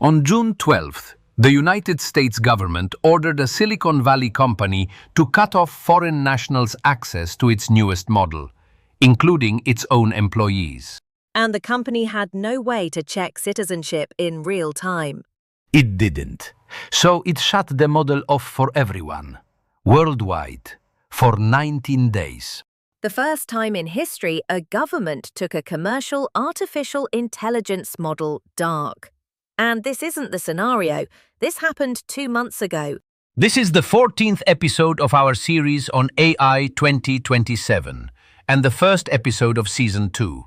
On June 12th, the United States government ordered a Silicon Valley company to cut off foreign nationals' access to its newest model, including its own employees. And the company had no way to check citizenship in real time. It didn't. So it shut the model off for everyone, worldwide, for 19 days. The first time in history a government took a commercial artificial intelligence model dark. And this isn't the scenario. This happened 2 months ago. This is the 14th episode of our series on AI 2027, and the first episode of Season 2.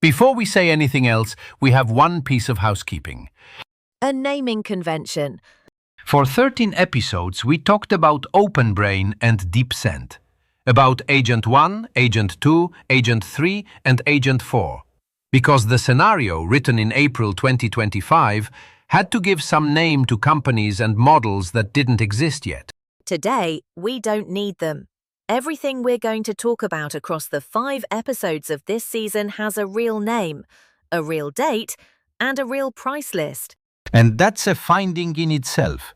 Before we say anything else, we have one piece of housekeeping. A naming convention. For 13 episodes, we talked about OpenBrain and DeepSeek, about Agent 1, Agent 2, Agent 3, and Agent 4. Because the scenario, written in April 2025, had to give some name to companies and models that didn't exist yet. Today, we don't need them. Everything we're going to talk about across the 5 episodes of this season has a real name, a real date, and a real price list. And that's a finding in itself.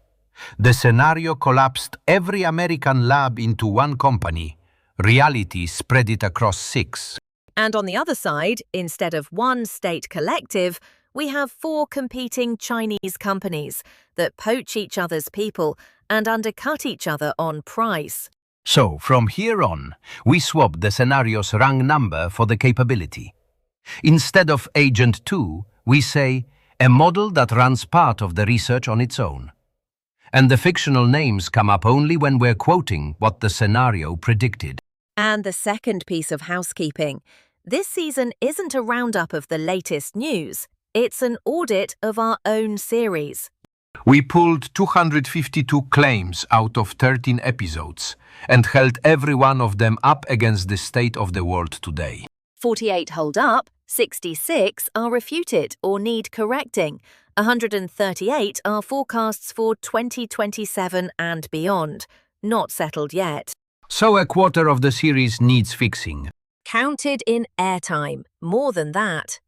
The scenario collapsed every American lab into one company. Reality spread it across 6. And on the other side, instead of one state collective, we have 4 competing Chinese companies that poach each other's people and undercut each other on price. So, from here on, we swap the scenario's rang number for the capability. Instead of Agent 2, we say a model that runs part of the research on its own. And the fictional names come up only when we're quoting what the scenario predicted. And the second piece of housekeeping. This season isn't a roundup of the latest news. It's an audit of our own series. We pulled 252 claims out of 13 episodes and held every one of them up against the state of the world today. 48 hold up, 66 are refuted or need correcting, 138 are forecasts for 2027 and beyond, not settled yet. So a quarter of the series needs fixing. Counted in airtime, more than that.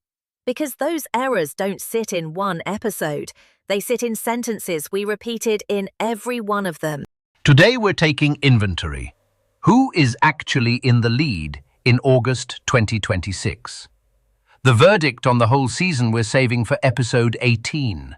Because those errors don't sit in one episode, they sit in sentences we repeated in every one of them. Today we're taking inventory. Who is actually in the lead in August 2026? The verdict on the whole season we're saving for episode 18.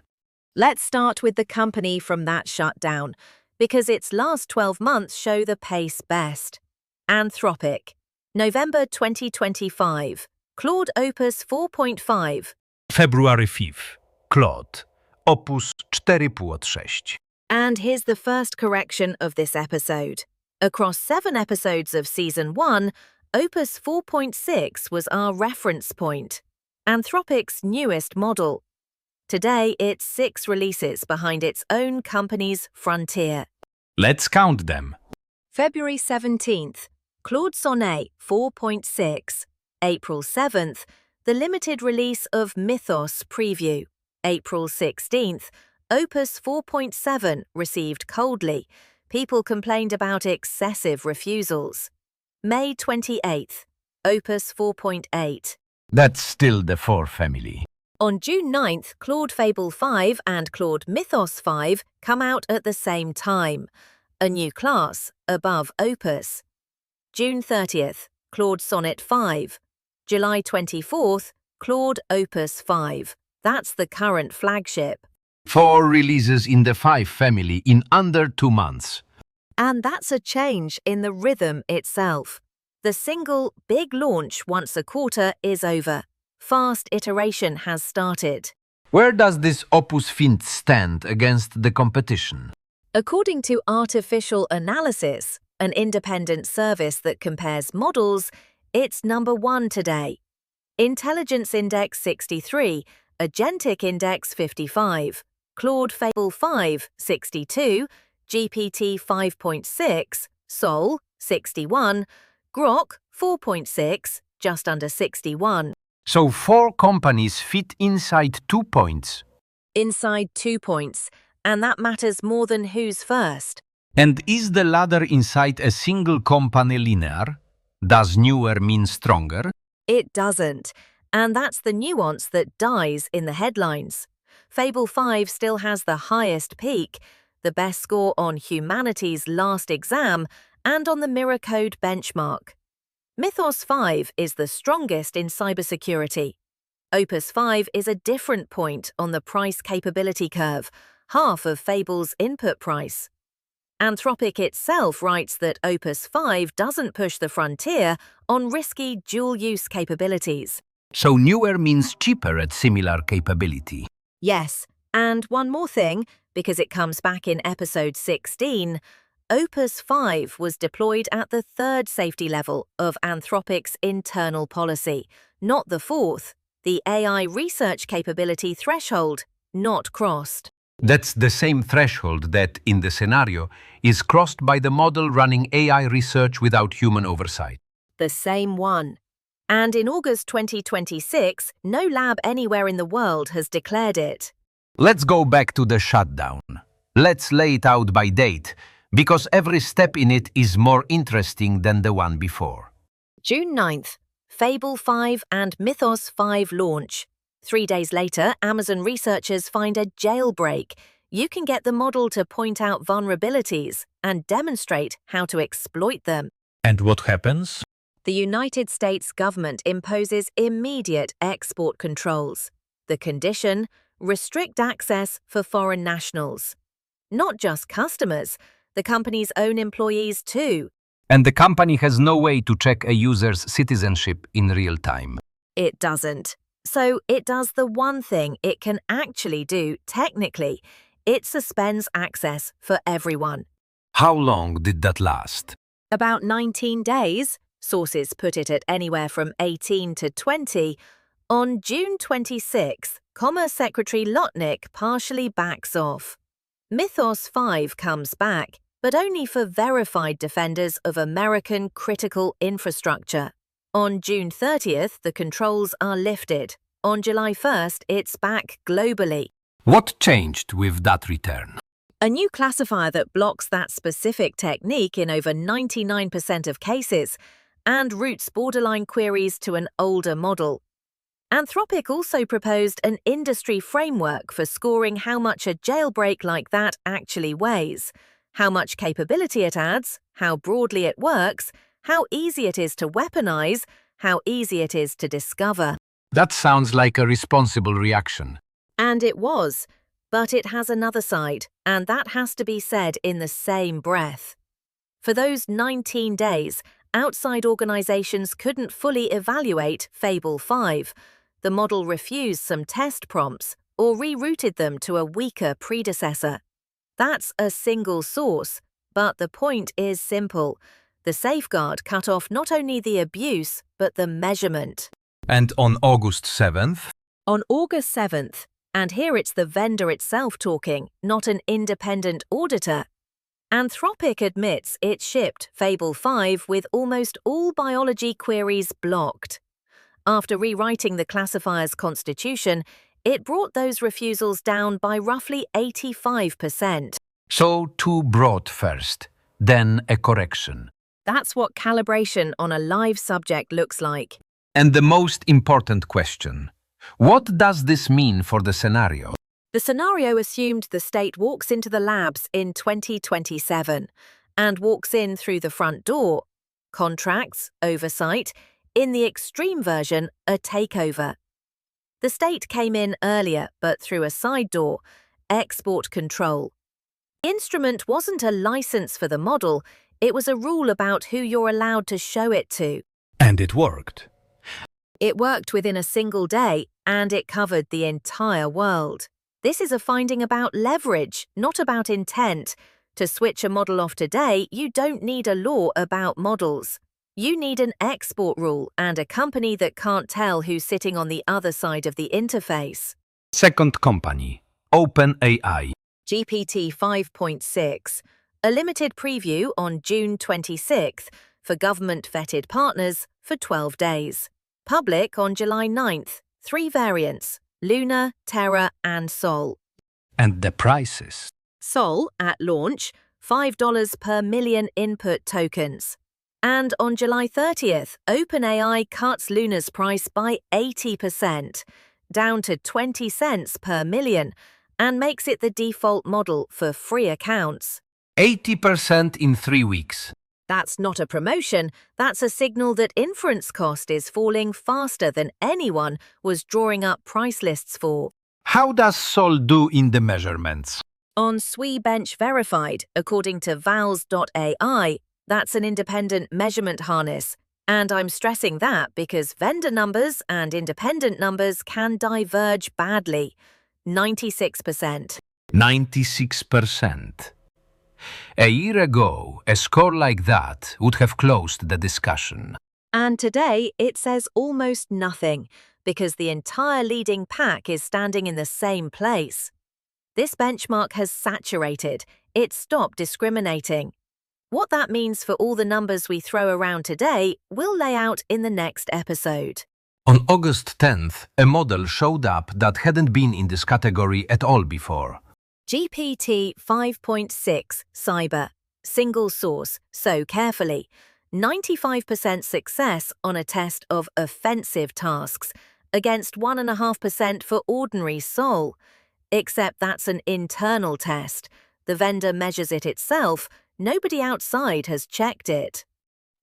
Let's start with the company from that shutdown, because its last 12 months show the pace best. Anthropic. November 2025. Claude Opus 4.5. February 5th. Claude. Opus 4.5/6. And here's the first correction of this episode. Across 7 episodes of Season 1, Opus 4.6 was our reference point, Anthropic's newest model. Today, it's 6 releases behind its own company's frontier. Let's count them. February 17th, Claude Sonnet 4.6. April 7th, the limited release of Mythos Preview. April 16th, Opus 4.7 received coldly. People complained about excessive refusals. May 28th, Opus 4.8. That's still the 4 family. On June 9th, Claude Fable 5 and Claude Mythos 5 come out at the same time. A new class, above Opus. June 30th, Claude Sonnet 5. July 24th, Claude Opus 5. That's the current flagship. 4 releases in the 5 family in under 2 months. And that's a change in the rhythm itself. The single big launch once a quarter is over. Fast iteration has started. Where does this Opus Find stand against the competition? According to Artificial Analysis, an independent service that compares models, it's number 1 today. Intelligence Index 63, Agentic Index 55, Claude Fable 5 62, GPT 5.6, Sol 61, Grok 4.6, just under 61. So 4 companies fit inside 2 points. Inside 2 points, and that matters more than who's first. And is the ladder inside a single company linear? Does newer mean stronger? It doesn't, and that's the nuance that dies in the headlines. Fable 5 still has the highest peak, the best score on humanity's last exam, and on the mirror code benchmark. Mythos 5 is the strongest in cybersecurity. Opus 5 is a different point on the price capability curve, half of Fable's input price. Anthropic itself writes that Opus 5 doesn't push the frontier on risky dual-use capabilities. So newer means cheaper at similar capability. Yes, and one more thing, because it comes back in episode 16, Opus 5 was deployed at the third safety level of Anthropic's internal policy, not the fourth, the AI research capability threshold, not crossed. That's the same threshold that, in the scenario, is crossed by the model running AI research without human oversight. The same one. And in August 2026, no lab anywhere in the world has declared it. Let's go back to the shutdown. Let's lay it out by date, because every step in it is more interesting than the one before. June 9th, Fable 5 and Mythos 5 launch. 3 days later, Amazon researchers find a jailbreak. You can get the model to point out vulnerabilities and demonstrate how to exploit them. And what happens? The United States government imposes immediate export controls. The condition: restrict access for foreign nationals. Not just customers, the company's own employees too. And the company has no way to check a user's citizenship in real time. It doesn't. So it does the one thing it can actually do technically. It suspends access for everyone. How long did that last? About 19 days. Sources put it at anywhere from 18 to 20. On June 26, Commerce Secretary Lotnick partially backs off. Mythos 5 comes back, but only for verified defenders of American critical infrastructure. On June 30th, the controls are lifted. On July 1st, it's back globally. What changed with that return? A new classifier that blocks that specific technique in over 99% of cases and routes borderline queries to an older model. Anthropic also proposed an industry framework for scoring how much a jailbreak like that actually weighs, how much capability it adds, how broadly it works, how easy it is to weaponize, how easy it is to discover. That sounds like a responsible reaction. And it was, but it has another side, and that has to be said in the same breath. For those 19 days, outside organizations couldn't fully evaluate Fable 5. The model refused some test prompts or rerouted them to a weaker predecessor. That's a single source, but the point is simple. The safeguard cut off not only the abuse, but the measurement. And on August 7th? On August 7th, and here it's the vendor itself talking, not an independent auditor, Anthropic admits it shipped Fable 5 with almost all biology queries blocked. After rewriting the classifier's constitution, it brought those refusals down by roughly 85%. So too broad first, then a correction. That's what calibration on a live subject looks like. And the most important question: what does this mean for the scenario? The scenario assumed the state walks into the labs in 2027 and walks in through the front door. Contracts, oversight, in the extreme version, a takeover. The state came in earlier, but through a side door, export control. Instrument wasn't a license for the model, it was a rule about who you're allowed to show it to. And it worked. It worked within a single day, and it covered the entire world. This is a finding about leverage, not about intent. To switch a model off today, you don't need a law about models. You need an export rule and a company that can't tell who's sitting on the other side of the interface. Second company, OpenAI. GPT 5.6, a limited preview on June 26th for government-vetted partners for 12 days. Public on July 9th, 3 variants, Lunar, Terra and Sol. And the prices? Sol, at launch, $5 per million input tokens. And on July 30th, OpenAI cuts Lunar's price by 80%. down to 20 cents per million, and makes it the default model for free accounts. 80% in 3 weeks. That's not a promotion, that's a signal that inference cost is falling faster than anyone was drawing up price lists for. How does Sol do in the measurements? On SWE-bench Verified, according to Vals.ai, that's an independent measurement harness. And I'm stressing that because vendor numbers and independent numbers can diverge badly. 96%. 96%. A year ago, a score like that would have closed the discussion. And today, it says almost nothing, because the entire leading pack is standing in the same place. This benchmark has saturated. It stopped discriminating. What that means for all the numbers we throw around today, we'll lay out in the next episode. On August 10th, a model showed up that hadn't been in this category at all before. GPT 5.6 Cyber. Single source, so carefully. 95% success on a test of offensive tasks, against 1.5% for ordinary Sol. Except that's an internal test. The vendor measures it itself. Nobody outside has checked it.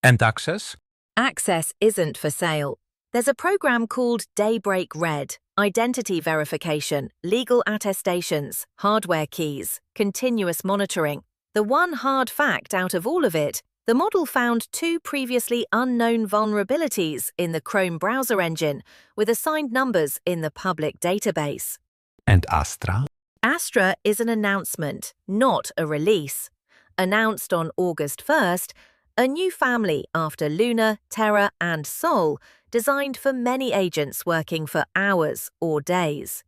And access? Access isn't for sale. There's a program called Daybreak Red, identity verification, legal attestations, hardware keys, continuous monitoring. The one hard fact out of all of it, the model found 2 previously unknown vulnerabilities in the Chrome browser engine with assigned numbers in the public database. And Astra? Astra is an announcement, not a release. Announced on August 1st, a new family after Luna, Terra and Sol, designed for many agents working for hours or days.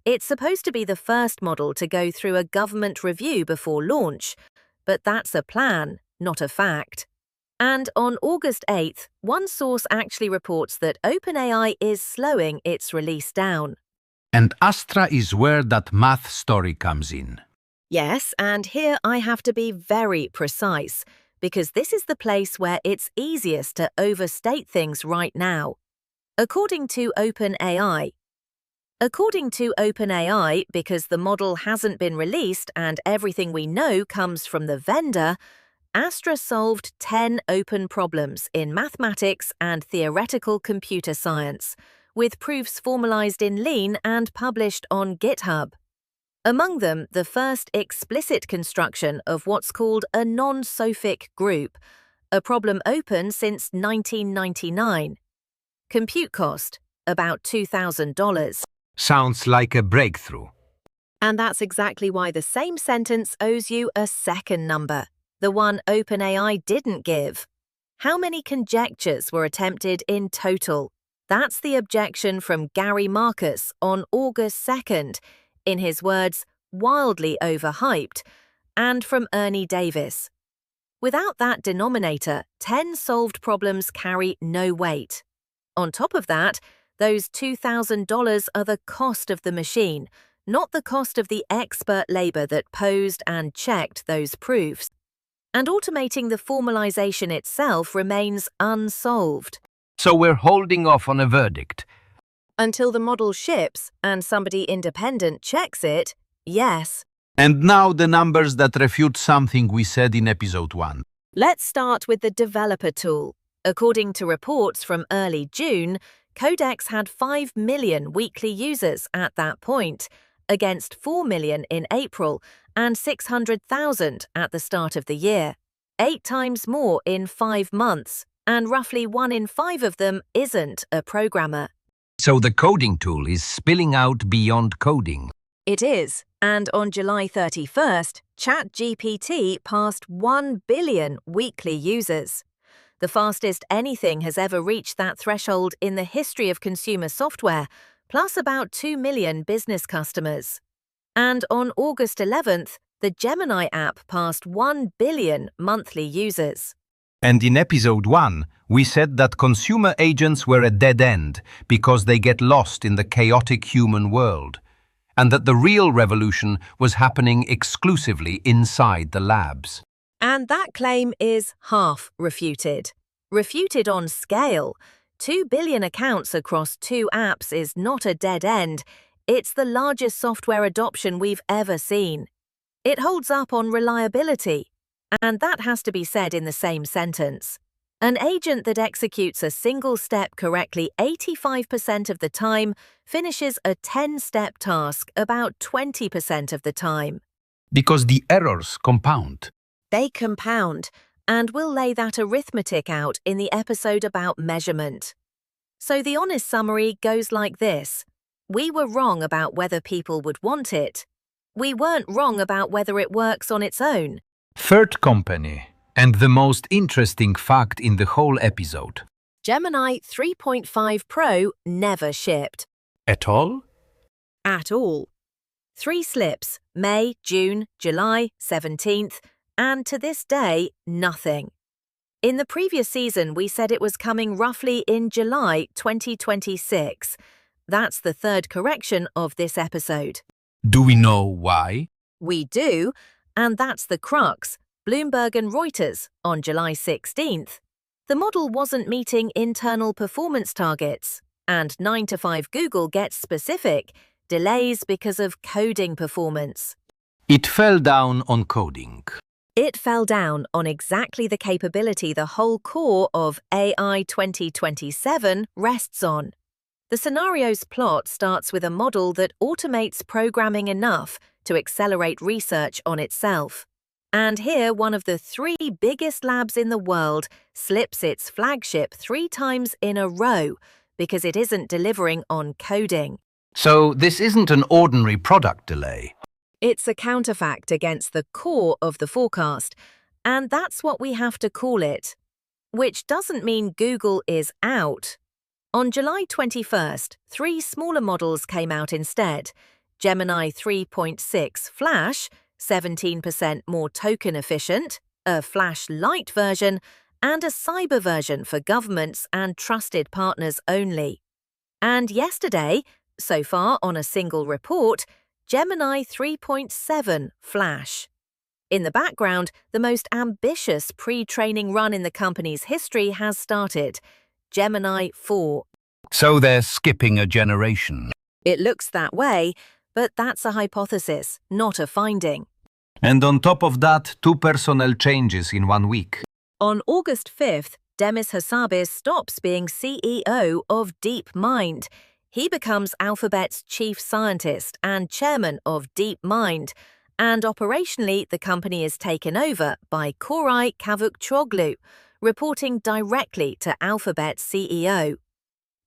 It's supposed to be the first model to go through a government review before launch, but that's a plan, not a fact. And on August 8th, one source actually reports that OpenAI is slowing its release down. And Astra is where that math story comes in. Yes, and here I have to be very precise, because this is the place where it's easiest to overstate things right now. According to OpenAI, because the model hasn't been released and everything we know comes from the vendor, Astra solved 10 open problems in mathematics and theoretical computer science, with proofs formalized in Lean and published on GitHub. Among them, the first explicit construction of what's called a non-sophic group, a problem open since 1999. Compute cost, about $2,000. Sounds like a breakthrough. And that's exactly why the same sentence owes you a second number, the one OpenAI didn't give. How many conjectures were attempted in total? That's the objection from Gary Marcus on August 2nd, in his words, wildly overhyped, and from Ernie Davis. Without that denominator, 10 solved problems carry no weight. On top of that, those $2,000 are the cost of the machine, not the cost of the expert labor that posed and checked those proofs. And automating the formalization itself remains unsolved. So we're holding off on a verdict. Until the model ships and somebody independent checks it, yes. And now the numbers that refute something we said in episode 1. Let's start with the developer tool. According to reports from early June, Codex had 5 million weekly users at that point, against 4 million in April and 600,000 at the start of the year. 8 times more in 5 months, and roughly 1 in 5 of them isn't a programmer. So the coding tool is spilling out beyond coding. It is, and on July 31st, ChatGPT passed 1 billion weekly users. The fastest anything has ever reached that threshold in the history of consumer software, plus about 2 million business customers. And on August 11th, the Gemini app passed 1 billion monthly users. And in episode 1, we said that consumer agents were a dead end because they get lost in the chaotic human world, and that the real revolution was happening exclusively inside the labs. And that claim is half refuted. Refuted on scale. 2 billion accounts across 2 apps is not a dead end. It's the largest software adoption we've ever seen. It holds up on reliability, and that has to be said in the same sentence. An agent that executes a single step correctly 85% of the time finishes a 10-step task about 20% of the time. Because the errors compound. They compound, and we'll lay that arithmetic out in the episode about measurement. So the honest summary goes like this. We were wrong about whether people would want it. We weren't wrong about whether it works on its own. Third company, and the most interesting fact in the whole episode. Gemini 3.5 Pro never shipped. At all? At all. 3 slips, May, June, July, 17th, and to this day, nothing. In the previous season, we said it was coming roughly in July 2026. That's the third correction of this episode. Do we know why? We do, and that's the crux. Bloomberg and Reuters on July 16th. The model wasn't meeting internal performance targets, and 9 to 5 Google gets specific, delays because of coding performance. It fell down on coding. It fell down on exactly the capability the whole core of AI 2027 rests on. The scenario's plot starts with a model that automates programming enough to accelerate research on itself. And here, one of the 3 biggest labs in the world slips its flagship 3 times in a row because it isn't delivering on coding. So this isn't an ordinary product delay. It's a counterfact against the core of the forecast, and that's what we have to call it. Which doesn't mean Google is out. On July 21st, 3 smaller models came out instead. Gemini 3.6 Flash, 17% more token efficient, a Flash Lite version, and a cyber version for governments and trusted partners only. And yesterday, so far on a single report, Gemini 3.7 Flash. In the background, the most ambitious pre-training run in the company's history has started, Gemini 4. So they're skipping a generation. It looks that way, but that's a hypothesis, not a finding. And on top of that, 2 personnel changes in 1 week. On August 5th, Demis Hassabis stops being CEO of DeepMind. He becomes Alphabet's chief scientist and chairman of DeepMind, and operationally the company is taken over by Koray Kavukçoglu, reporting directly to Alphabet's CEO.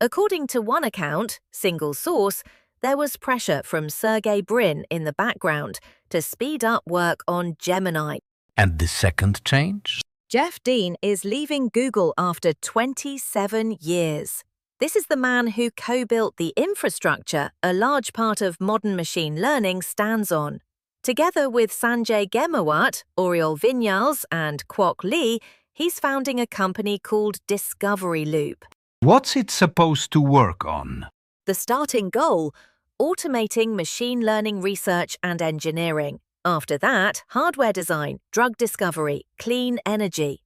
According to one account, single source, there was pressure from Sergey Brin in the background to speed up work on Gemini. And the second change? Jeff Dean is leaving Google after 27 years. This is the man who co-built the infrastructure a large part of modern machine learning stands on. Together with Sanjay Ghemawat, Oriol Vinyals, and Kwok Lee, he's founding a company called Discovery Loop. What's it supposed to work on? The starting goal, automating machine learning research and engineering. After that, hardware design, drug discovery, clean energy.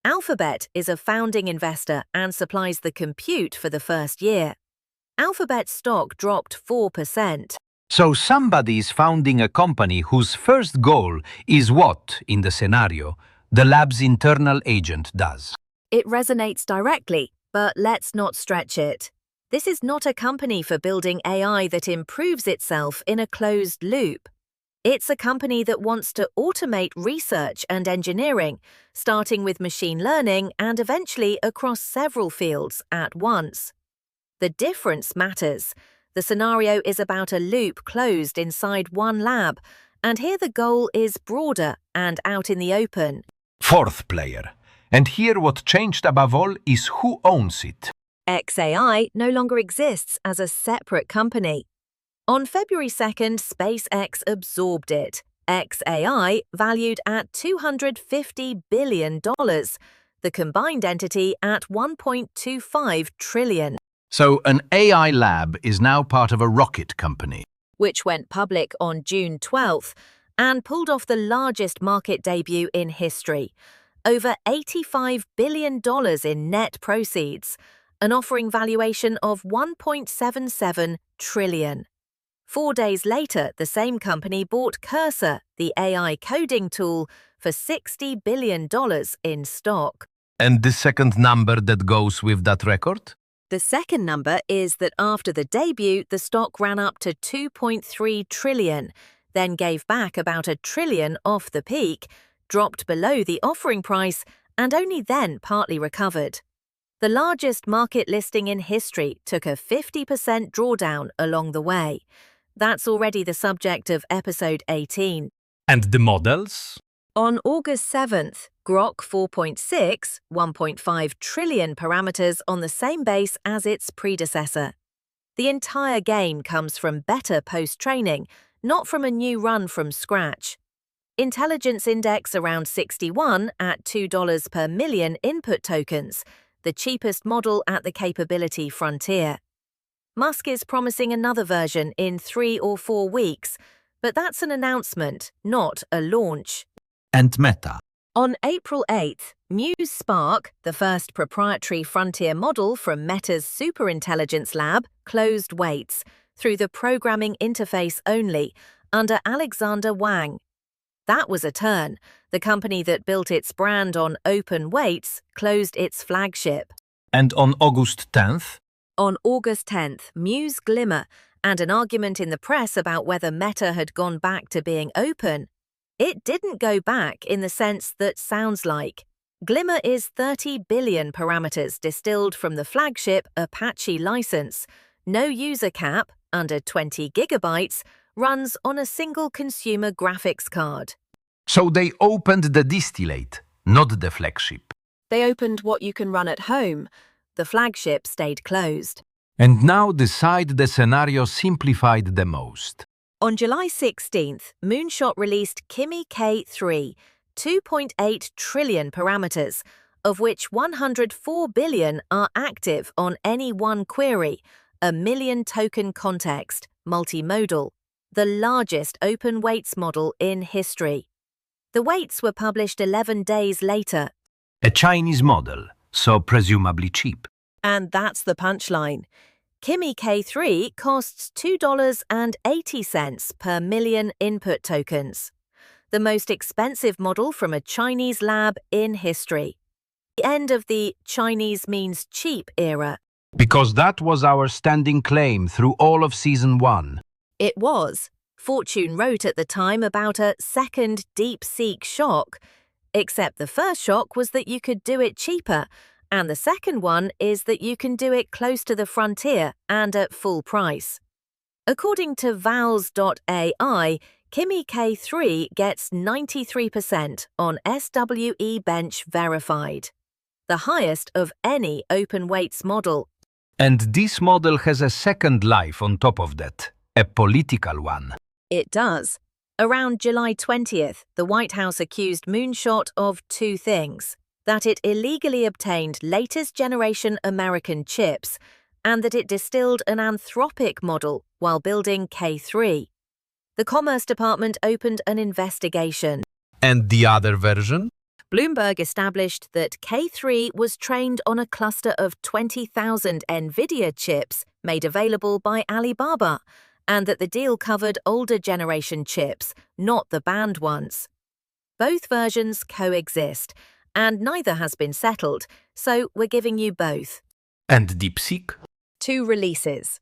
Alphabet is a founding investor and supplies the compute for the first year. Alphabet stock dropped 4%. So somebody's founding a company whose first goal is what, in the scenario, the lab's internal agent does. It resonates directly, but let's not stretch it. This is not a company for building AI that improves itself in a closed loop. It's a company that wants to automate research and engineering, starting with machine learning and eventually across several fields at once. The difference matters. The scenario is about a loop closed inside one lab, and here the goal is broader and out in the open. Fourth player. And here what changed above all is who owns it. xAI no longer exists as a separate company. On February 2nd, SpaceX absorbed it. xAI valued at $250 billion, the combined entity at $1.25 trillion. So an AI lab is now part of a rocket company. Which went public on June 12th and pulled off the largest market debut in history. Over $85 billion in net proceeds. an offering valuation of $1.77 trillion. 4 days later, the same company bought Cursor, the AI coding tool, for $60 billion in stock. And the second number that goes with that record? The second number is that after the debut, the stock ran up to $2.3 trillion, then gave back about $1 trillion off the peak, dropped below the offering price, and only then partly recovered. The largest market listing in history took a 50% drawdown along the way. That's already the subject of episode 18. And the models? On August 7th, Grok 4.6, 1.5 trillion parameters on the same base as its predecessor. The entire gain comes from better post-training, not from a new run from scratch. Intelligence index around 61 at $2 per million input tokens, the cheapest model at the capability frontier. Musk is promising another version in 3 or 4 weeks, but that's an announcement, not a launch. And Meta. On April 8th, Muse Spark, the first proprietary frontier model from Meta's superintelligence lab, closed weights, through the programming interface only, under Alexander Wang. That was a turn. The company that built its brand on open weights closed its flagship. And on August 10th? On August 10th, Muse Glimmer, and an argument in the press about whether Meta had gone back to being open. It didn't go back in the sense that sounds like. Glimmer is 30 billion parameters distilled from the flagship Apache license. No user cap, under 20 gigabytes, runs on a single consumer graphics card. So they opened the distillate, not the flagship. They opened what you can run at home. The flagship stayed closed. And now decide the scenario simplified the most. On July 16th, Moonshot released Kimi K3, 2.8 trillion parameters, of which 104 billion are active on any one query, a million-token context, multimodal, the largest open weights model in history. The weights were published 11 days later. A Chinese model, so presumably cheap. And that's the punchline. Kimi K3 costs $2.80 per million input tokens. The most expensive model from a Chinese lab in history. The end of the Chinese means cheap era. Because that was our standing claim through all of Season 1. It was. Fortune wrote at the time about a second DeepSeek shock, except the first shock was that you could do it cheaper, and the second one is that you can do it close to the frontier and at full price. According to Vals.ai, Kimi K3 gets 93% on SWE-bench Verified, the highest of any open weights model. And this model has a second life on top of that, a political one. It does. Around July 20th, the White House accused Moonshot of 2 things: that it illegally obtained latest generation American chips, and that it distilled an Anthropic model while building K3. The Commerce Department opened an investigation. And the other version? Bloomberg established that K3 was trained on a cluster of 20,000 NVIDIA chips made available by Alibaba, and that the deal covered older generation chips, not the banned ones. Both versions coexist, and neither has been settled, so we're giving you both. And DeepSeek? 2 releases.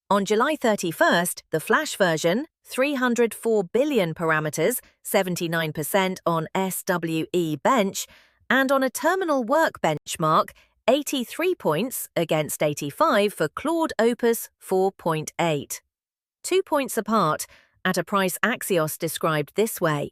On July 31st, the Flash version, 304 billion parameters, 79% on SWE-bench, and on a terminal work benchmark, 83 points against 85 for Claude Opus 4.8. 2 points apart, at a price Axios described this way: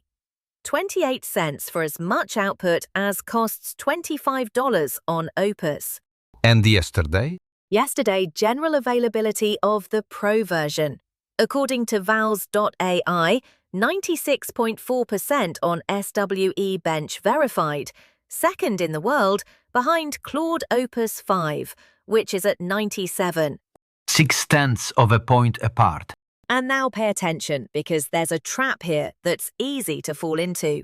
28 cents for as much output as costs $25 on Opus. And yesterday? Yesterday, general availability of the Pro version. According to Vals.ai, 96.4% on SWE-bench Verified, second in the world behind Claude Opus 5, which is at 97. 0.6 of a point apart. And now pay attention, because there's a trap here that's easy to fall into.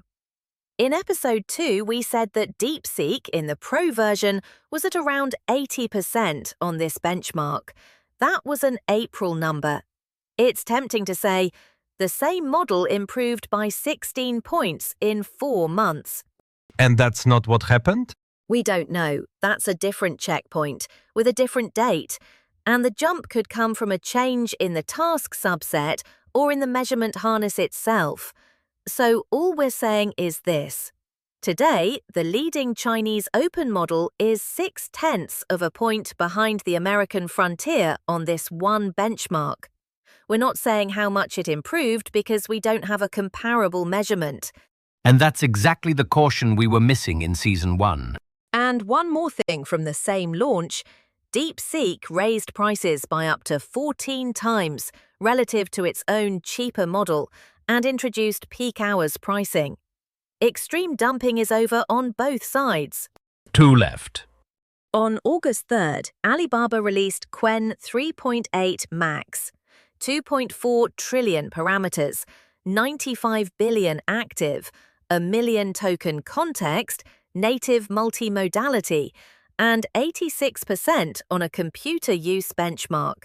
In episode 2, we said that DeepSeek in the Pro version was at around 80% on this benchmark. That was an April number. It's tempting to say the same model improved by 16 points in 4 months. And that's not what happened? We don't know. That's a different checkpoint with a different date. And the jump could come from a change in the task subset or in the measurement harness itself. So all we're saying is this. Today, the leading Chinese open model is 0.6 of a point behind the American frontier on this one benchmark. We're not saying how much it improved because we don't have a comparable measurement. And that's exactly the caution we were missing in Season 1. And one more thing from the same launch, DeepSeek raised prices by up to 14 times relative to its own cheaper model and introduced peak hours pricing. Extreme dumping is over on both sides. 2 left. On August 3rd, Alibaba released Qwen 3.8 Max, 2.4 trillion parameters, 95 billion active, a million token context, native multimodality, and 86% on a computer use benchmark.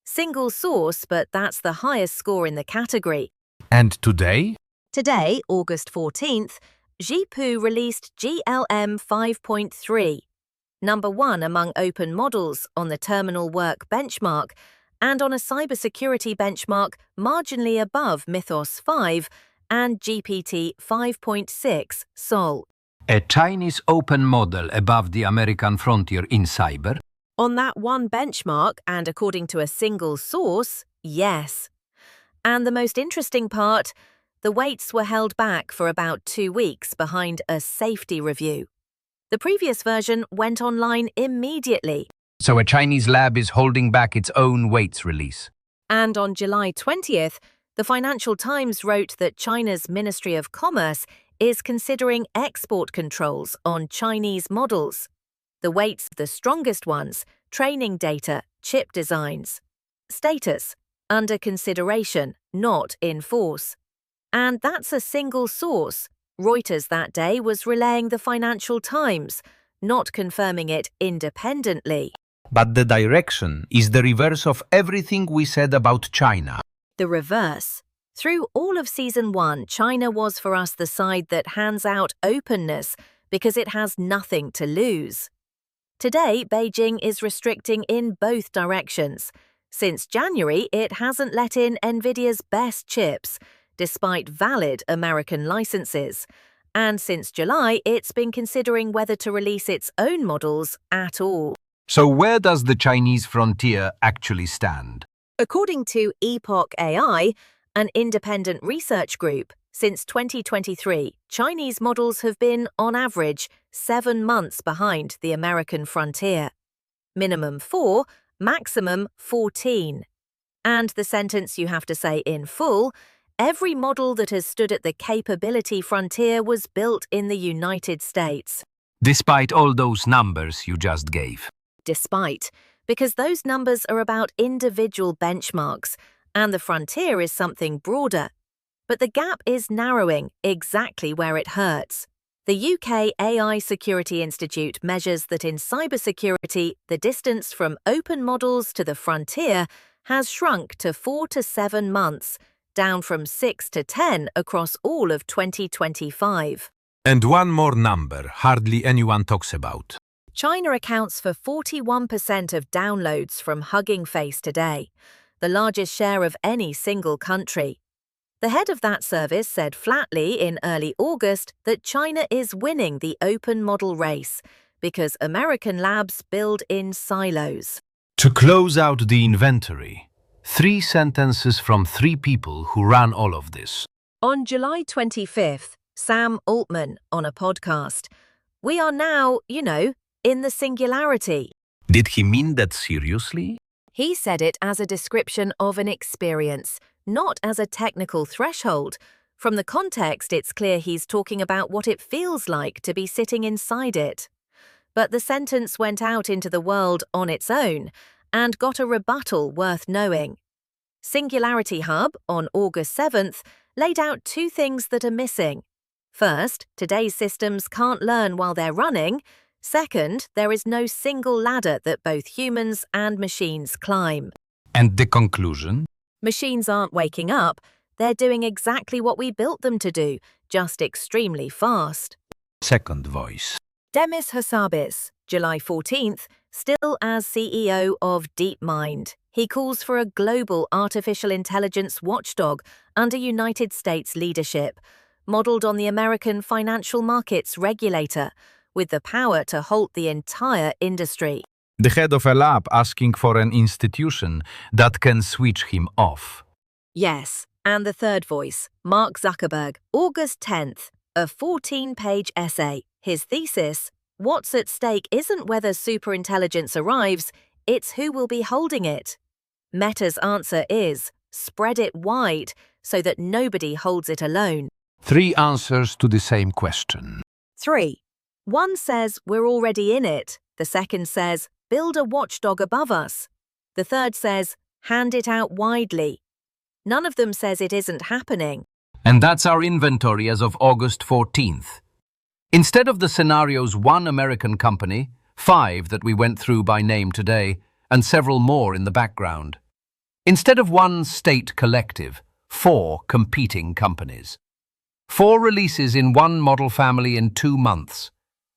Single source, but that's the highest score in the category. And today? Today, August 14th, Zhipu released GLM 5.3, number 1 among open models on the terminal work benchmark and on a cybersecurity benchmark marginally above Mythos 5 and GPT 5.6 Sol. A Chinese open model above the American frontier in cyber? On that one benchmark and according to a single source, yes. And the most interesting part, the weights were held back for about 2 weeks behind a safety review. The previous version went online immediately. So a Chinese lab is holding back its own weights release. And on July 20th, the Financial Times wrote that China's Ministry of Commerce is considering export controls on Chinese models. The weights of the strongest ones, training data, chip designs. Status, under consideration, not in force. And that's a single source. Reuters that day was relaying the Financial Times, not confirming it independently. But the direction is the reverse of everything we said about China. The reverse. Through all of Season 1, China was for us the side that hands out openness because it has nothing to lose. Today, Beijing is restricting in both directions. Since January, it hasn't let in NVIDIA's best chips, despite valid American licenses. And since July, it's been considering whether to release its own models at all. So where does the Chinese frontier actually stand? According to Epoch AI, an independent research group, since 2023, Chinese models have been, on average, 7 months behind the American frontier. Minimum 4, maximum 14. And the sentence you have to say in full, every model that has stood at the capability frontier was built in the United States. Despite all those numbers you just gave. Despite, because those numbers are about individual benchmarks, and the frontier is something broader. But the gap is narrowing exactly where it hurts. The UK AI Security Institute measures that in cybersecurity, the distance from open models to the frontier has shrunk to 4 to 7 months, down from 6 to 10 across all of 2025. And one more number hardly anyone talks about. China accounts for 41% of downloads from Hugging Face today, the largest share of any single country. The head of that service said flatly in early August that China is winning the open model race because American labs build in silos. To close out the inventory, 3 sentences from 3 people who ran all of this. On July 25th, Sam Altman on a podcast. We are now, in the singularity. Did he mean that seriously? He said it as a description of an experience, not as a technical threshold. From the context, it's clear he's talking about what it feels like to be sitting inside it. But the sentence went out into the world on its own and got a rebuttal worth knowing. Singularity Hub, on August 7th, laid out 2 things that are missing. First, today's systems can't learn while they're running. Second, there is no single ladder that both humans and machines climb. And the conclusion? Machines aren't waking up. They're doing exactly what we built them to do, just extremely fast. Second voice. Demis Hassabis, July 14th, still as CEO of DeepMind. He calls for a global artificial intelligence watchdog under United States leadership, modeled on the American financial markets regulator, with the power to halt the entire industry. The head of a lab asking for an institution that can switch him off. Yes, and the third voice, Mark Zuckerberg, August 10th, a 14-page essay. His thesis, what's at stake isn't whether superintelligence arrives, it's who will be holding it. Meta's answer is, spread it wide so that nobody holds it alone. 3 answers to the same question. 3. One says we're already in it. The second says build a watchdog above us. The third says hand it out widely. None of them says it isn't happening. And that's our inventory as of August 14th. Instead of the scenarios 1 American company, 5 that we went through by name today, and several more in the background. Instead of 1 state collective, 4 competing companies. 4 releases in 1 model family in 2 months,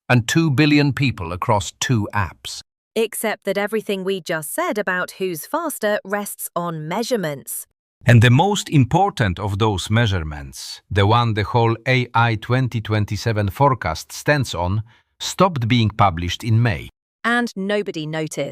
and 2 billion people across 2 apps. Except that everything we just said about who's faster rests on measurements. And the most important of those measurements, the one the whole AI 2027 forecast stands on, stopped being published in May. And nobody noticed.